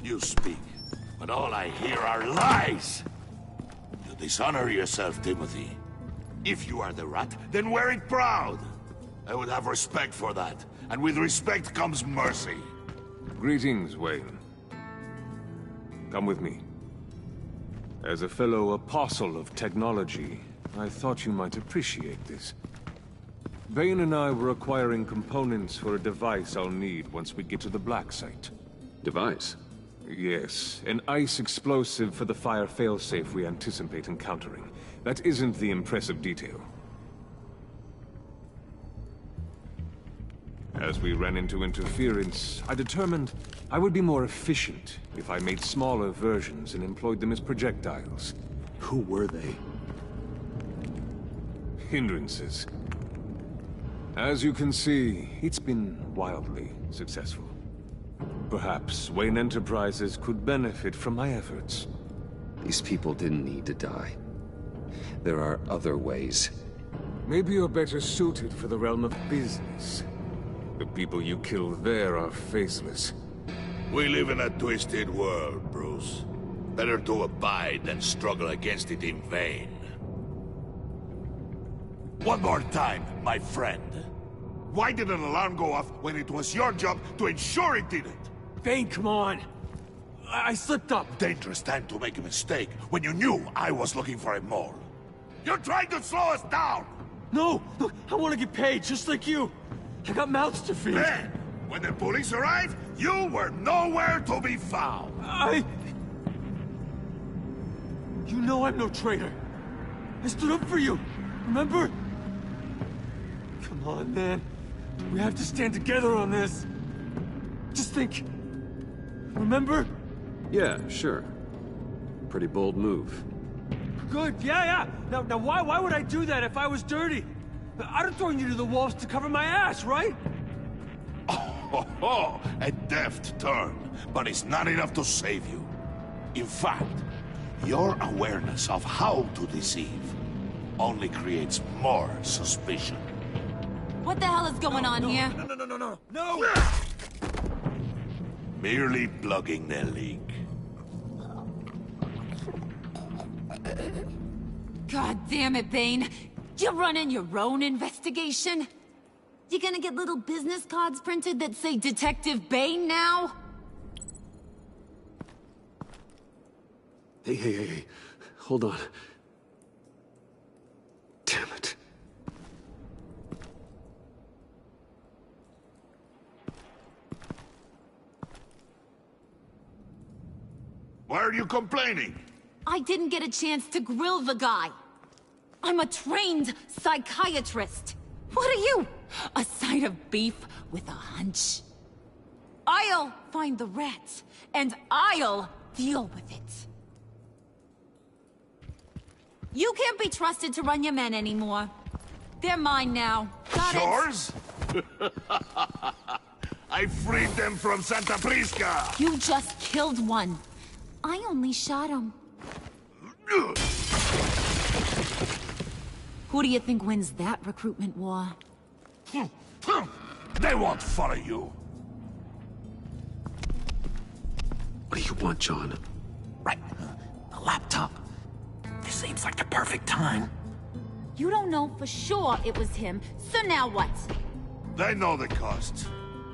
You speak, but all I hear are lies! You dishonor yourself, Timothy. If you are the rat, then wear it proud! I would have respect for that, and with respect comes mercy. Greetings, Wayne. Come with me. As a fellow apostle of technology, I thought you might appreciate this. Bane and I were acquiring components for a device I'll need once we get to the Black Site. Device? Yes, an ice explosive for the fire failsafe we anticipate encountering. That isn't the impressive detail. As we ran into interference, I determined I would be more efficient if I made smaller versions and employed them as projectiles. Who were they? Hindrances. As you can see, it's been wildly successful. Perhaps Wayne Enterprises could benefit from my efforts. These people didn't need to die. There are other ways. Maybe you're better suited for the realm of business. The people you kill there are faceless. We live in a twisted world, Bruce. Better to abide than struggle against it in vain. One more time, my friend. Why did an alarm go off when it was your job to ensure it didn't? Bane, come on! I slipped up! Dangerous time to make a mistake when you knew I was looking for a mole. You're trying to slow us down! No! Look, I want to get paid, just like you! I got mouths to feed! Then, when the police arrived, you were nowhere to be found! You know I'm no traitor! I stood up for you, remember? Come on, man. We have to stand together on this. Just think. Remember? Yeah, sure. Pretty bold move. Good, yeah. Now why would I do that if I was dirty? I'd have thrown you to the wolves to cover my ass, right? Oh, a deft turn, but it's not enough to save you. In fact, your awareness of how to deceive only creates more suspicion. What the hell is going on here? No! Merely plugging the leak. God damn it, Bane. You're running your own investigation? You gonna get little business cards printed that say Detective Bane now? Hey. Hold on. Damn it. Why are you complaining? I didn't get a chance to grill the guy. I'm a trained psychiatrist. What are you? A side of beef with a hunch? I'll find the rat, and I'll deal with it. You can't be trusted to run your men anymore. They're mine now. Got it? Yours? I freed them from Santa Prisca! You just killed one. I only shot him. Who do you think wins that recruitment war? They won't follow you. What do you want, John? Right. A laptop. This seems like the perfect time. You don't know for sure it was him, so now what? They know the cost.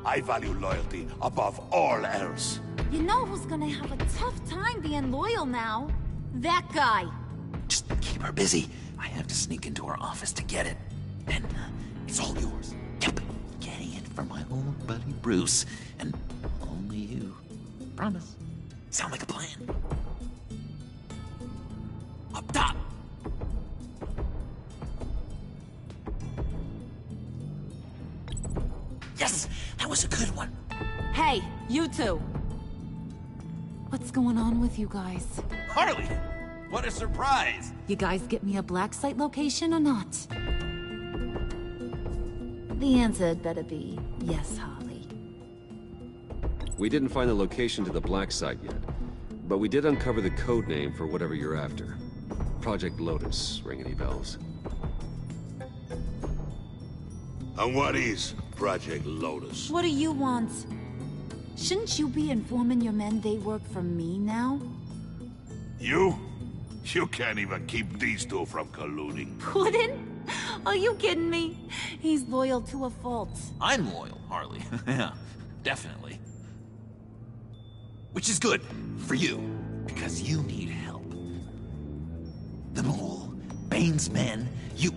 I value loyalty above all else. You know who's gonna have a tough time being loyal now? That guy. Just keep her busy. I have to sneak into her office to get it. Then, it's all yours. Yep. Getting it from my old buddy Bruce. And only you. Promise. Sound like a plan? Up top! Yes! That was a good one. Hey, you two. What's going on with you guys? Harley! What a surprise! You guys get me a black site location or not? The answer had better be yes, Harley. We didn't find the location to the Black Site yet, but we did uncover the code name for whatever you're after. Project Lotus. Ring any bells? And what is Project Lotus? What do you want? Shouldn't you be informing your men they work for me now? You? You can't even keep these two from colluding. Puddin'? Are you kidding me? He's loyal to a fault. I'm loyal, Harley. Yeah, definitely. Which is good for you, because you need help. The mole, Bane's men, you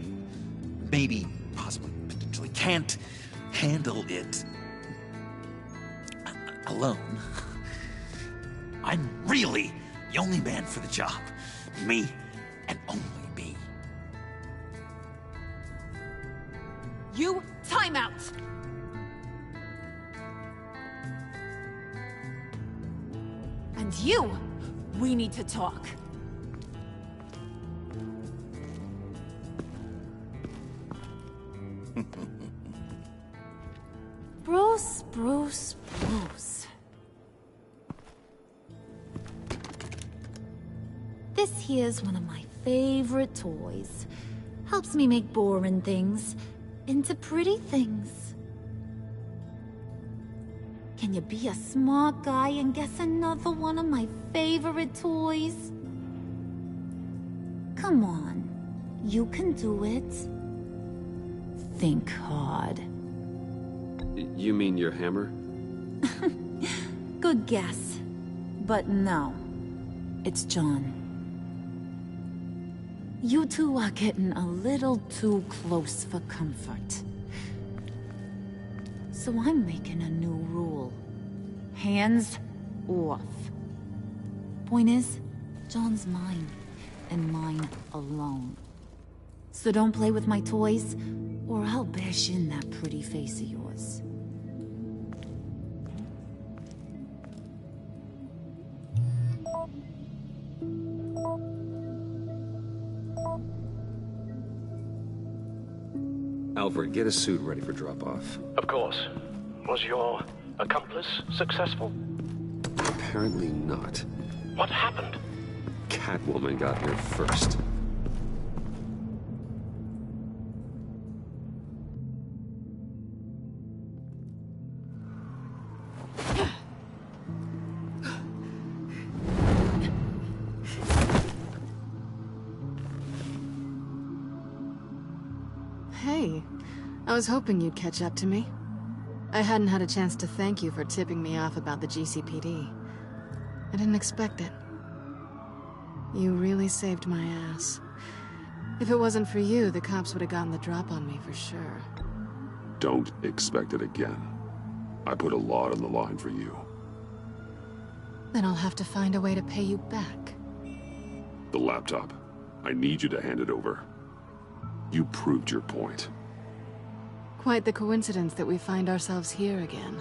maybe, possibly, potentially can't handle it alone. I'm really the only man for the job. Me, and only me. You, time out! And you, we need to talk. Bruce, Bruce, Bruce. This here's one of my favorite toys. Helps me make boring things into pretty things. Can you be a smart guy and guess another one of my favorite toys? Come on, you can do it. Think hard. You mean your hammer? Good guess. But no. It's John. You two are getting a little too close for comfort. So I'm making a new rule. Hands off. Point is, John's mine, and mine alone. So don't play with my toys, or I'll bash in that pretty face of yours. Alfred, get a suit ready for drop-off. Of course. Was your accomplice successful? Apparently not. What happened? Catwoman got here first. Hey, I was hoping you'd catch up to me. I hadn't had a chance to thank you for tipping me off about the GCPD. I didn't expect it. You really saved my ass. If it wasn't for you, the cops would have gotten the drop on me for sure. Don't expect it again. I put a lot on the line for you. Then I'll have to find a way to pay you back. The laptop. I need you to hand it over. You proved your point. Quite the coincidence that we find ourselves here again.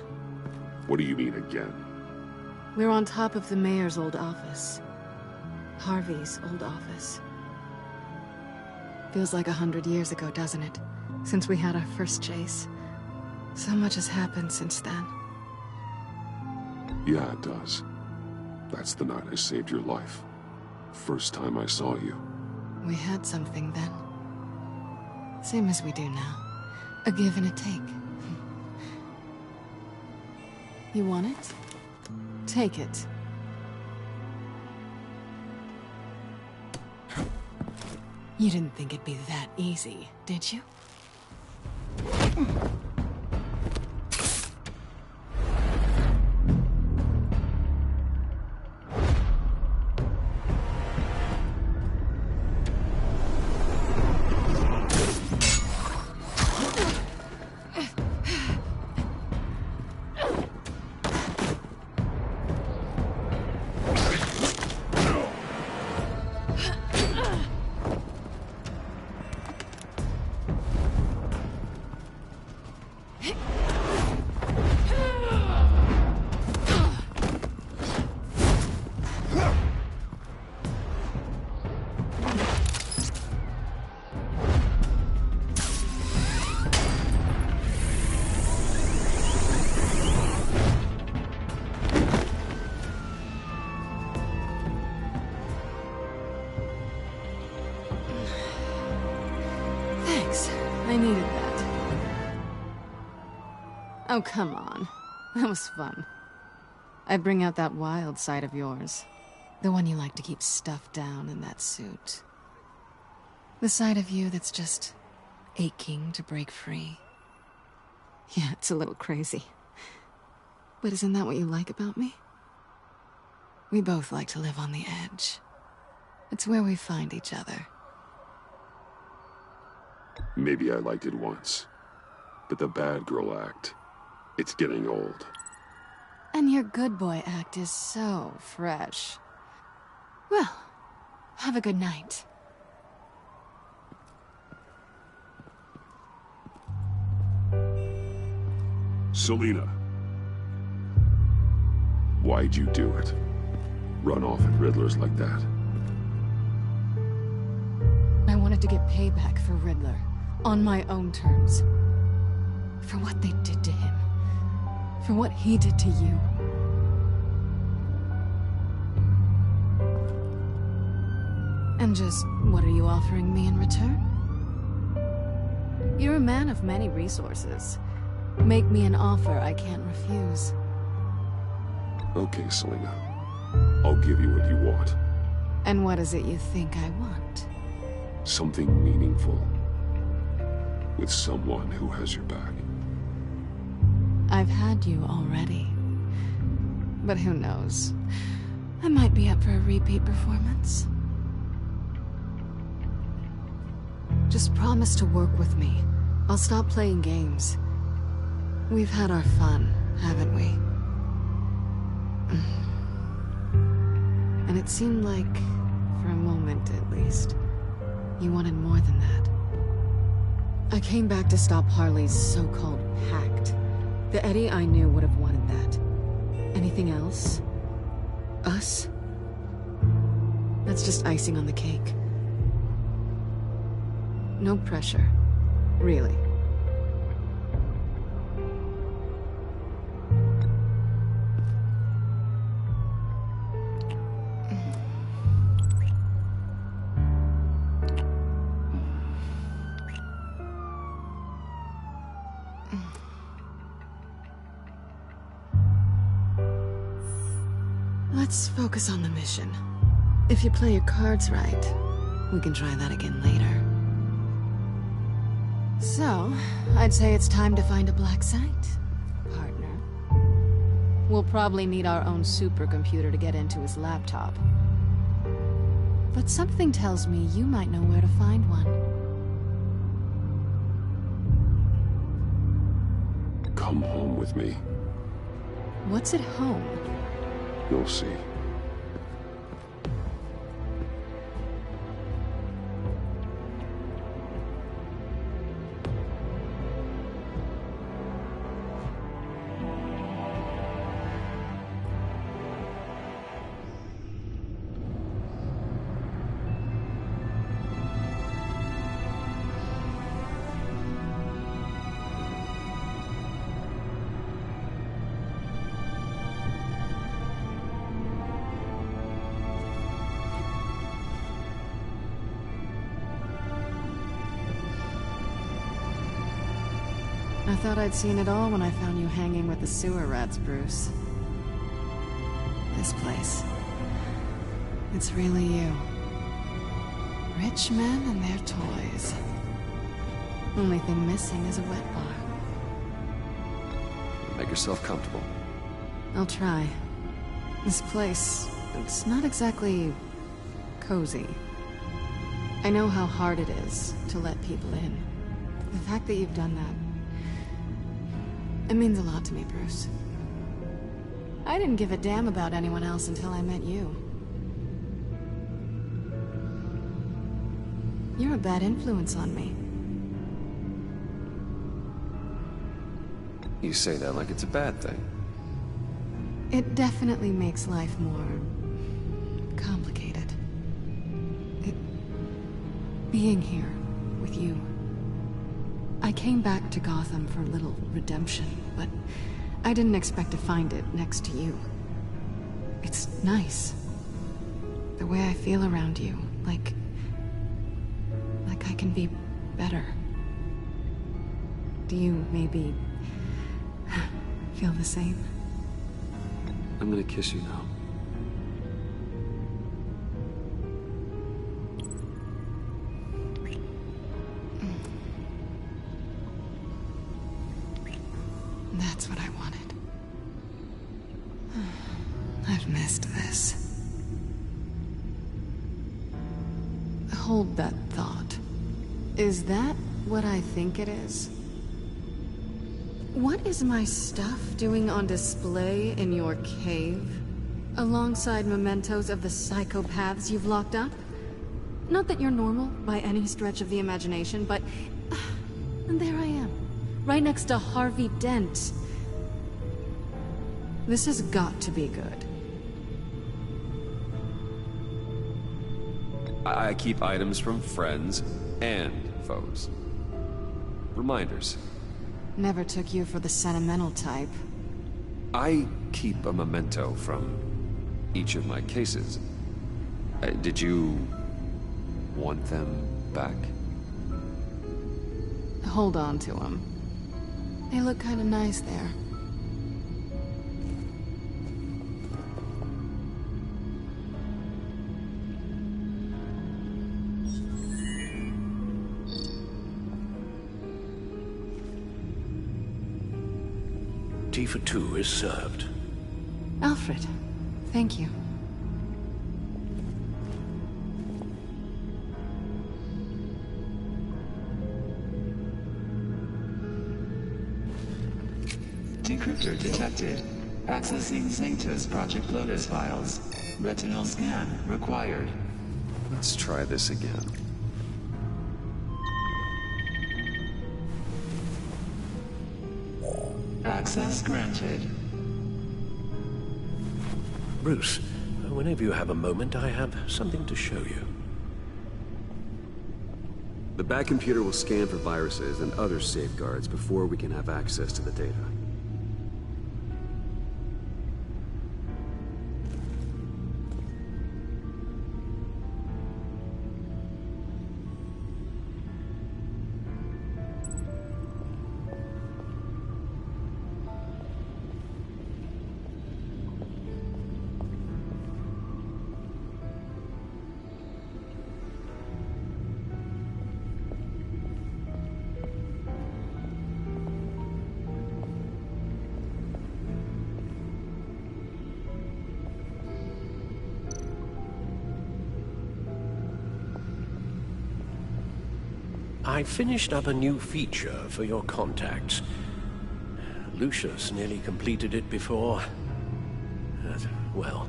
What do you mean again? We're on top of the mayor's old office. Harvey's old office. Feels like 100 years ago, doesn't it? Since we had our first chase. So much has happened since then. Yeah, it does. That's the night I saved your life. First time I saw you. We had something then. Same as we do now. A give and a take. You want it? Take it. You didn't think it'd be that easy, did you? I needed that. Oh, come on. That was fun. I bring out that wild side of yours. The one you like to keep stuffed down in that suit. The side of you that's just aching to break free. Yeah, it's a little crazy. But isn't that what you like about me? We both like to live on the edge. It's where we find each other. Maybe I liked it once. But the bad girl act, it's getting old. And your good boy act is so fresh. Well, have a good night. Selina. Why'd you do it? Run off at Riddlers like that? I wanted to get payback for Riddler, on my own terms. For what they did to him. For what he did to you. And just, what are you offering me in return? You're a man of many resources. Make me an offer I can't refuse. Okay, Selina. I'll give you what you want. And what is it you think I want? Something meaningful. With someone who has your back. I've had you already. But who knows? I might be up for a repeat performance. Just promise to work with me. I'll stop playing games. We've had our fun, haven't we? And it seemed like, for a moment at least, you wanted more than that. I came back to stop Harley's so-called pact. The Eddie I knew would have wanted that. Anything else? Us? That's just icing on the cake. No pressure. Really. Let's focus on the mission. If you play your cards right, we can try that again later. So, I'd say it's time to find a black site, partner. We'll probably need our own supercomputer to get into his laptop. But something tells me you might know where to find one. Come home with me. What's at home? You'll see. I thought I'd seen it all when I found you hanging with the sewer rats, Bruce. This place. It's really you. Rich men and their toys. Only thing missing is a wet bar. Make yourself comfortable. I'll try. This place, it's not exactly cozy. I know how hard it is to let people in. The fact that you've done that, it means a lot to me, Bruce. I didn't give a damn about anyone else until I met you. You're a bad influence on me. You say that like it's a bad thing. It definitely makes life more complicated. Being here with you. I came back to Gotham for a little redemption, but I didn't expect to find it next to you. It's nice. The way I feel around you, like I can be better. Do you maybe feel the same? I'm gonna kiss you now. That's what I wanted. I've missed this. Hold that thought. Is that what I think it is? What is my stuff doing on display in your cave? Alongside mementos of the psychopaths you've locked up? Not that you're normal by any stretch of the imagination, but... and there I am. Right next to Harvey Dent. This has got to be good. I keep items from friends and foes. Reminders. Never took you for the sentimental type. I keep a memento from each of my cases. Did you want them back? Hold on to them. They look kind of nice there. Tea for two is served. Alfred, thank you. Decryptor detected. Accessing Sanctus Project Lotus files. Retinal scan required. Let's try this again. Access granted. Bruce, whenever you have a moment, I have something to show you. The back computer will scan for viruses and other safeguards before we can have access to the data. I finished up a new feature for your contacts. Lucius nearly completed it before. Well,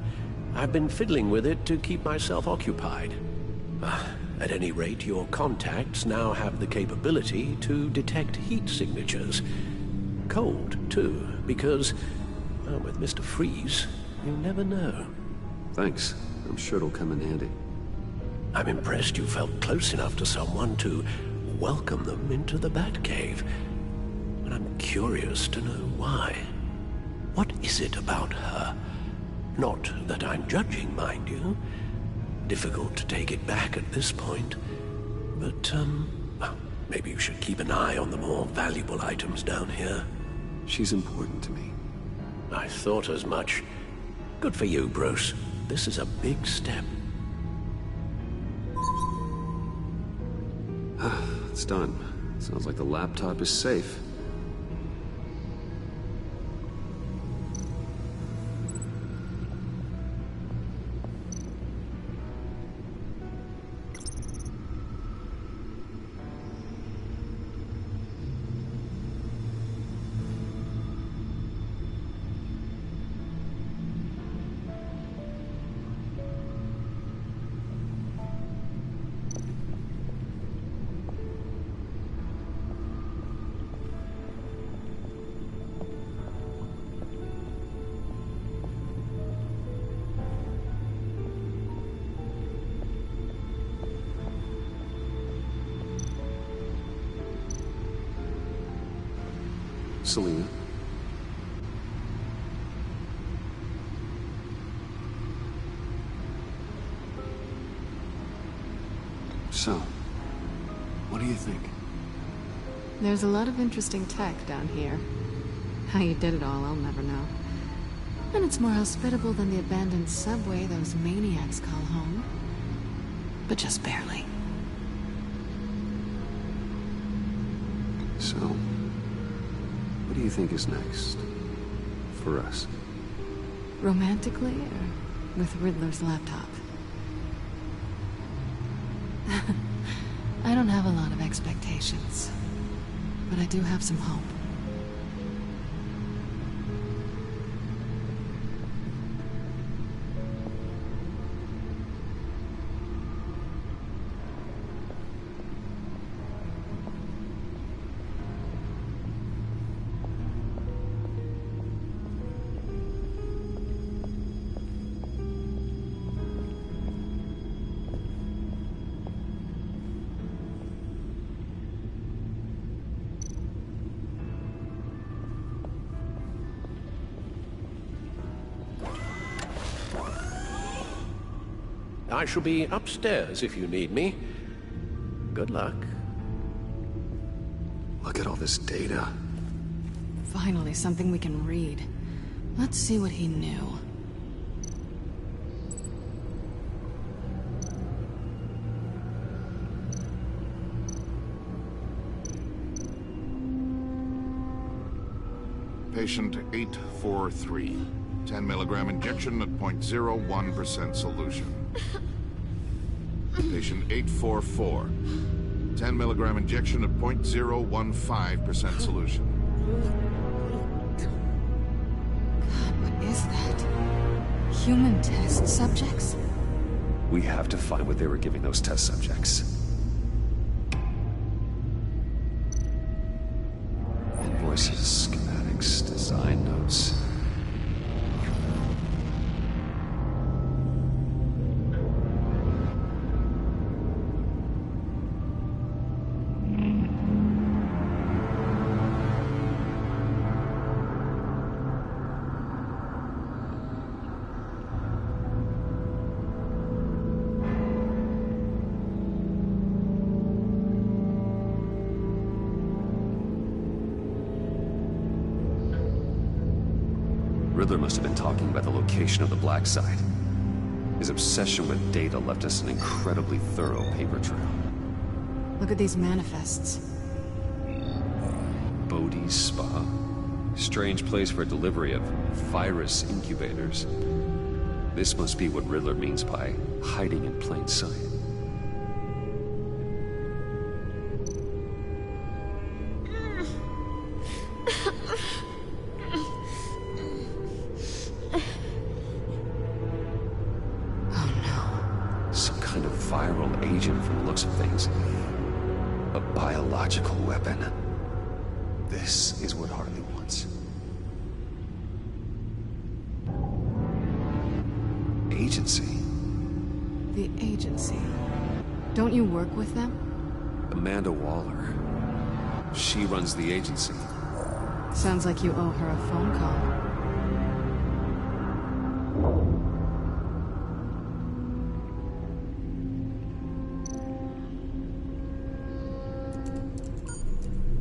I've been fiddling with it to keep myself occupied. At any rate, your contacts now have the capability to detect heat signatures. Cold, too, because, well, with Mr. Freeze, you never know. Thanks. I'm sure it'll come in handy. I'm impressed you felt close enough to someone to welcome them into the Batcave. And I'm curious to know why. What is it about her? Not that I'm judging, mind you. Difficult to take it back at this point. But, well, maybe you should keep an eye on the more valuable items down here. She's important to me. I thought as much. Good for you, Bruce. This is a big step. It's done. Sounds like the laptop is safe. Selina. So, what do you think? There's a lot of interesting tech down here. How you did it all, I'll never know. And it's more hospitable than the abandoned subway those maniacs call home. But just barely. So, what do you think is next? For us? Romantically, or with Riddler's laptop? I don't have a lot of expectations, but I do have some hope. I shall be upstairs if you need me. Good luck. Look at all this data. Finally, something we can read. Let's see what he knew. Patient 843. 10 milligram injection at 0.01% solution. Patient 844. 10 milligram injection at 0.015% solution. God, what is that? Human test subjects? We have to find what they were giving those test subjects. Invoices, schematics, design notes. Riddler must have been talking about the location of the Black Site. His obsession with data left us an incredibly thorough paper trail. Look at these manifests. Bodhi's Spa? Strange place for delivery of virus incubators. This must be what Riddler means by hiding in plain sight. Agent from the looks of things. A biological weapon. This is what Harley wants. Agency. The agency. Don't you work with them? Amanda Waller. She runs the agency. Sounds like you owe her a phone call.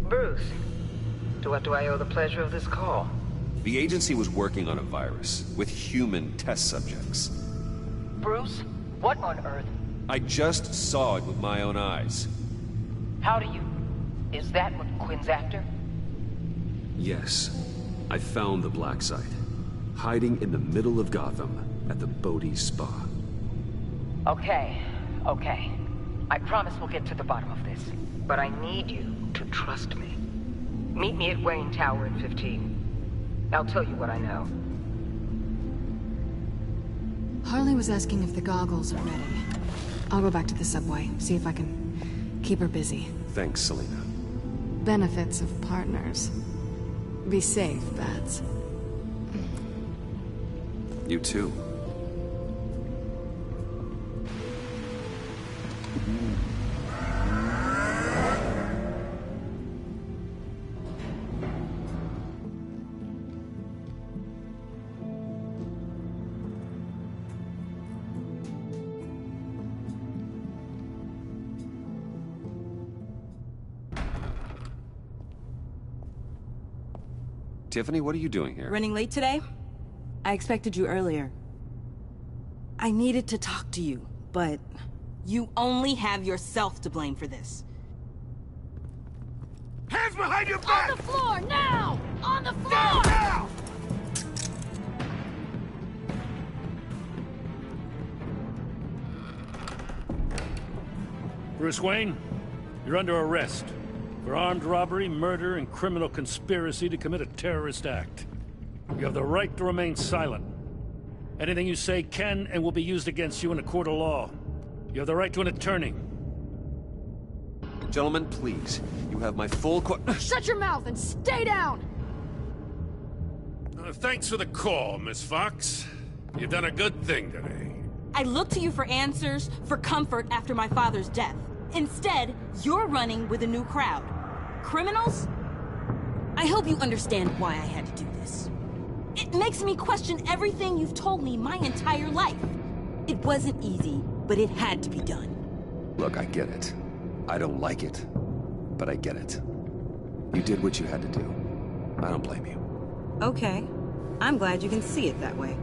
Bruce, to what do I owe the pleasure of this call? The agency was working on a virus with human test subjects. Bruce, what on earth? I just saw it with my own eyes. How do you... Is that what Quinn's after? Yes. I found the Black Site. Hiding in the middle of Gotham at the Bodhi's Spa. Okay. I promise we'll get to the bottom of this. But I need you to trust me. Meet me at Wayne Tower in 15. I'll tell you what I know. Harley was asking if the goggles are ready. I'll go back to the subway, see if I can keep her busy. Thanks, Selena. Benefits of partners. Be safe, Bats. You too. Tiffany, what are you doing here? Running late today? I expected you earlier. I needed to talk to you, but you only have yourself to blame for this. Hands behind your back! On the floor, now! On the floor! Down, now! Bruce Wayne, you're under arrest for armed robbery, murder, and criminal conspiracy to commit a terrorist act. You have the right to remain silent. Anything you say can and will be used against you in a court of law. You have the right to an attorney. Gentlemen, please. You have my full Shut your mouth and stay down! Thanks for the call, Miss Fox. You've done a good thing today. I looked to you for answers, for comfort after my father's death. Instead, you're running with a new crowd. Criminals? I hope you understand why I had to do this. It makes me question everything you've told me my entire life. It wasn't easy, but it had to be done. Look, I get it. I don't like it, but I get it. You did what you had to do. I don't blame you. Okay. I'm glad you can see it that way.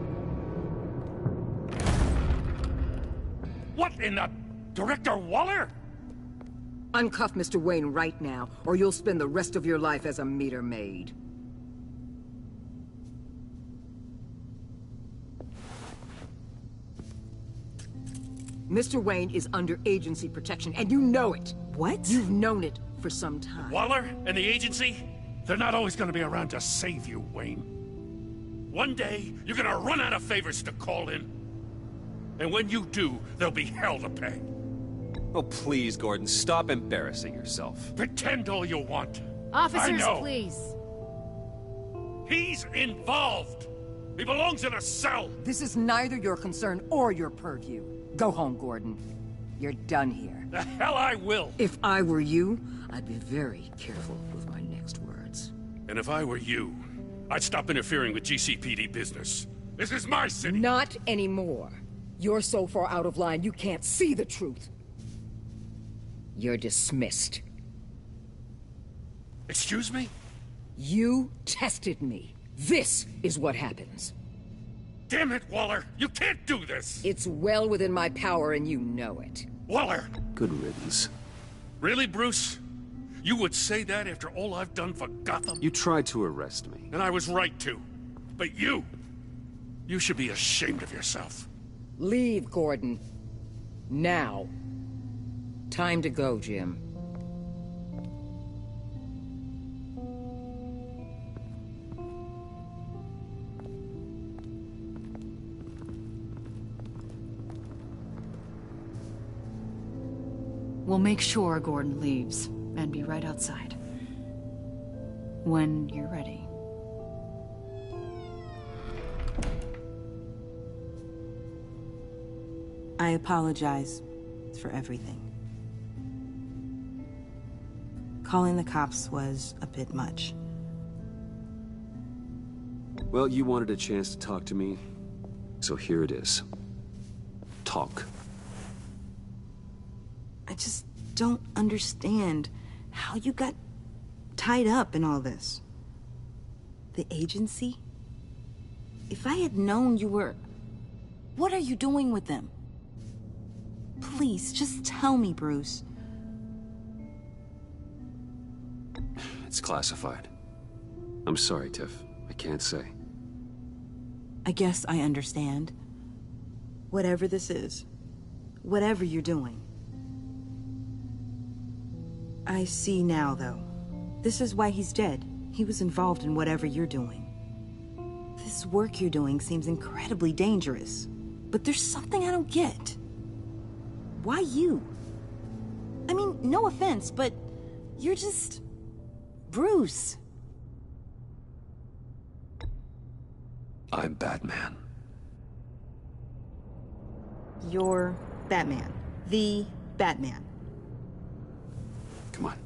What in the... Director Waller? Uncuff Mr. Wayne right now, or you'll spend the rest of your life as a meter maid. Mr. Wayne is under agency protection, and you know it. What? You've known it for some time. Waller and the agency? They're not always gonna be around to save you, Wayne. One day, you're gonna run out of favors to call in. And when you do, there'll be hell to pay. Oh, please, Gordon, stop embarrassing yourself. Pretend all you want. Officers, I know. please. He's involved. He belongs in a cell. This is neither your concern or your purview. Go home, Gordon. You're done here. The hell I will. If I were you, I'd be very careful with my next words. And if I were you, I'd stop interfering with GCPD business. This is my city. Not anymore. You're so far out of line, you can't see the truth. You're dismissed. Excuse me? You tested me. This is what happens. Damn it, Waller! You can't do this! It's well within my power and you know it. Waller! Good riddance. Really, Bruce? You would say that after all I've done for Gotham? You tried to arrest me. And I was right to. But you should be ashamed of yourself. Leave, Gordon. Now. Time to go, Jim. We'll make sure Gordon leaves, and be right outside. When you're ready. I apologize for everything. Calling the cops was a bit much. Well, you wanted a chance to talk to me, so here it is. Talk. I just don't understand how you got tied up in all this. The agency? If I had known you were... What are you doing with them? Please, just tell me, Bruce. It's classified. I'm sorry, Tiff. I can't say. I guess I understand. Whatever this is, whatever you're doing. I see now, though. This is why he's dead. He was involved in whatever you're doing. This work you're doing seems incredibly dangerous. But there's something I don't get. Why you? I mean, no offense, but you're just... Bruce. I'm Batman. You're Batman. The Batman. Come on.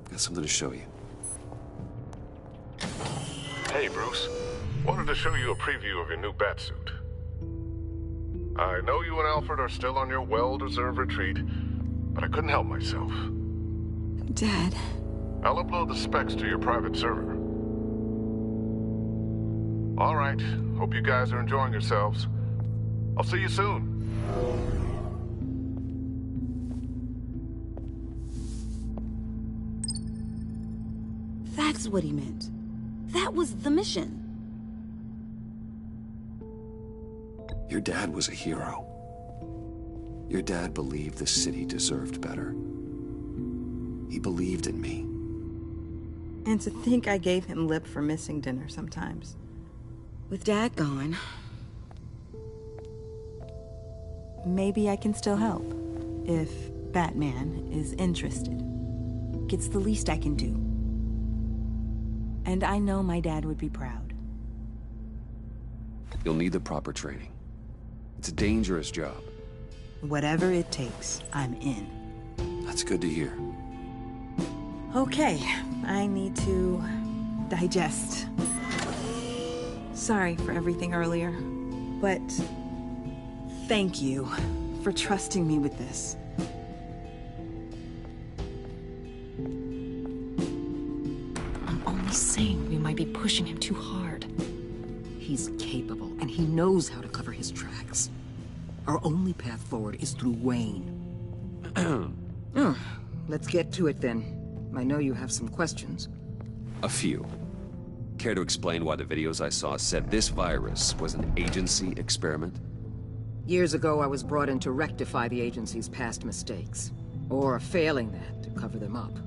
Got something to show you. Hey, Bruce. Wanted to show you a preview of your new Batsuit. I know you and Alfred are still on your well-deserved retreat, but I couldn't help myself. Dad. I'll upload the specs to your private server. All right, Hope you guys are enjoying yourselves. I'll see you soon. That's what he meant. That was the mission. Your dad was a hero. Your dad believed the city deserved better. He believed in me. And to think I gave him lip for missing dinner sometimes. With Dad gone, maybe I can still help. If Batman is interested. It's the least I can do. And I know my dad would be proud. You'll need the proper training. It's a dangerous job. Whatever it takes, I'm in. That's good to hear. Okay, I need to digest. Sorry for everything earlier, but thank you for trusting me with this. I'm only saying we might be pushing him too hard. He's capable, and he knows how to cover his tracks. Our only path forward is through Wayne. Let's get to it then. I know you have some questions. A few. Care to explain why the videos I saw said this virus was an agency experiment? Years ago, I was brought in to rectify the agency's past mistakes. Or failing that, to cover them up.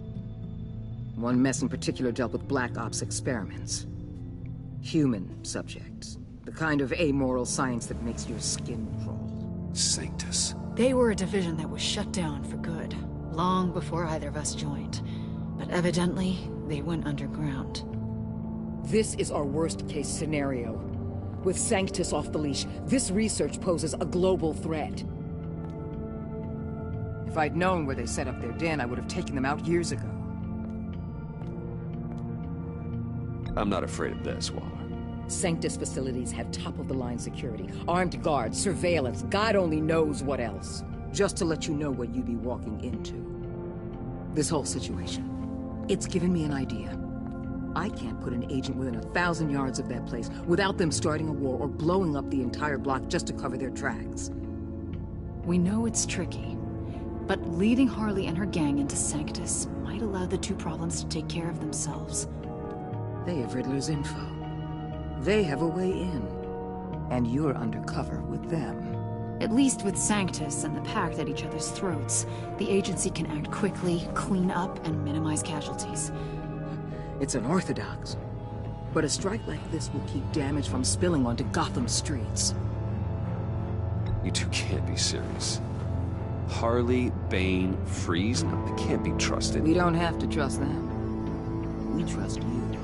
One mess in particular dealt with Black Ops experiments. Human subjects. The kind of amoral science that makes your skin crawl. Sanctus. They were a division that was shut down for good, long before either of us joined. But evidently, they went underground. This is our worst-case scenario. With Sanctus off the leash, this research poses a global threat. If I'd known where they set up their den, I would have taken them out years ago. I'm not afraid of this, Waller. Sanctus facilities have top-of-the-line security, armed guards, surveillance, God only knows what else. Just to let you know what you'd be walking into. This whole situation, it's given me an idea. I can't put an agent within 1,000 yards of that place without them starting a war or blowing up the entire block just to cover their tracks. We know it's tricky, but leading Harley and her gang into Sanctus might allow the two problems to take care of themselves. They have Riddler's info. They have a way in. And you're undercover with them. At least with Sanctus and the Pact at each other's throats, the agency can act quickly, clean up, and minimize casualties. It's unorthodox. But a strike like this will keep damage from spilling onto Gotham streets. You two can't be serious. Harley, Bane, Freeze? No, they can't be trusted. We don't have to trust them. We trust you.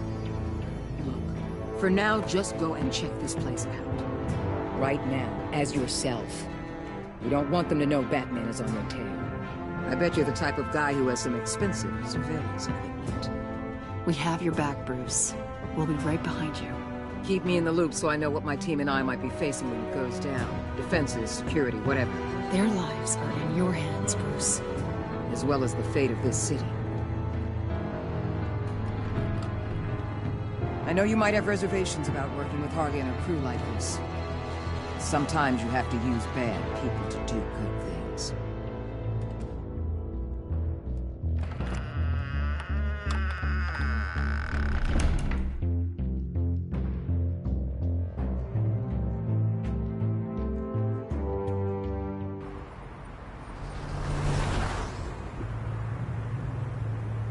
Look, for now, just go and check this place out. Right now, as yourself. We don't want them to know Batman is on their tail. I bet you're the type of guy who has some expensive surveillance equipment. We have your back, Bruce. We'll be right behind you. Keep me in the loop so I know what my team and I might be facing when it goes down. Defenses, security, whatever. Their lives are in your hands, Bruce. As well as the fate of this city. I know you might have reservations about working with Harley and her crew like this. Sometimes you have to use bad people to do good things.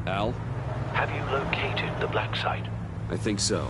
Al? Have you located the black site? I think so.